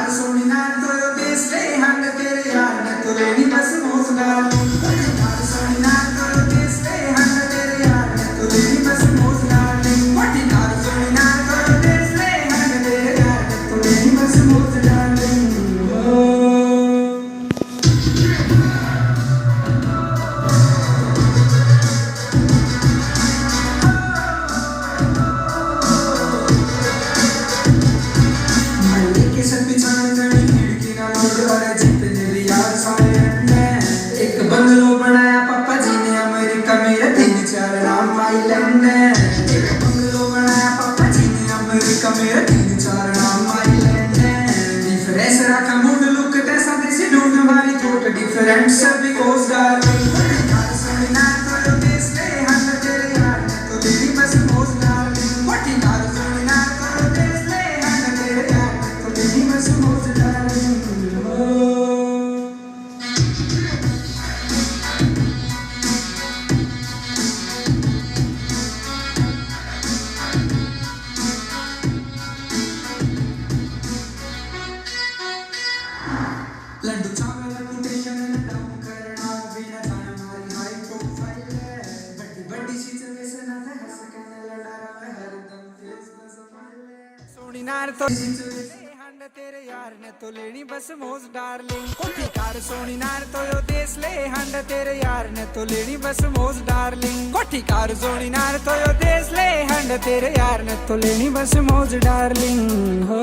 car Soni नाल तो यो देश ले हंड तेरे यार ने तो लेनी बस मौज डार्लिंग कार सोनी नाल तो यो देश ले हंड तेरे यार ने तो लेनी बस मौज डार्लिंग कार सोनी नाल तो यो देश ले हंड तेरे यार ने तो लेनी बस मौज डार्लिंग एक बंगलो बनाया पापा जी ने अमेरिका मेरे 3-4 नाम आइलैंड है एक बंगलो बनाया पापा जी ने अमेरिका मेरे 3-4 नाम आइलैंड है डिफरेंस रखा मूड लुक कैसा देसी ढूंढ हमारी थोट डिफरेंट सभी कोस डार्लिंग कार सोनी नाल तो यो देश ले हंड तेरे यार ने तो लेनी बस मौज डार्लिंग कार सोनी नाल तो यो देश ले हंड तेरे यार ने तो लेनी बस मौज डार्लिंग लड्डू चावल रेपुटेशन डाउन करना बिना जाने हमारी हाई प्रोफाइल है बड़ी बड़ी सिचुएशन आता है सकने लड़ा रहा है हरदम फेस बस माले सोनी नार तो हंड तेरे यार ने तो लेनी बस मौज डार्लिंग कोठी कार सोनी नार तो यो देश ले हंड तेरे यार ने तो लेनी बस मौज डार्लिंग कोठी कार सोनी नार तो यो देश ले हंड तेरे यार ने तो लेनी बस मौज डार्लिंग हो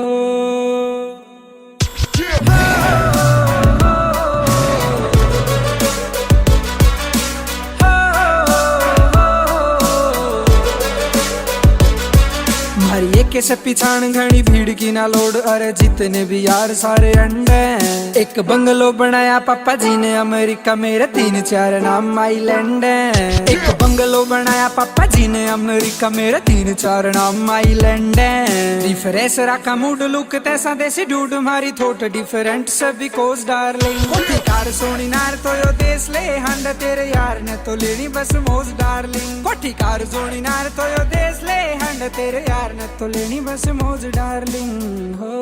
मारिए के से पिछाण घनी भीड़ की ना लोड अरे जितने भी यार सारे अंडे एक बंगलो बनाया पापा जी ने अमेरिका मेरे 3-4 नाम आइलैंड है एक बंगलो बनाया पापा जी ने अमेरिका मेरे 3-4 नाम आइलैंड है डिफरेंस रखा मूड लुक तैसा देसी ढूंढ हमारी थोट डिफरेंट सभी कोस डार्लिंग कार सोनी नार तो यो देश ले हंड तेरे यार ने तो लेनी बस मौज डार्लिंग कार सोनी नार तो यो देश ले हंड तेरे यार ने तो लेनी बस मौज डार्लिंग हो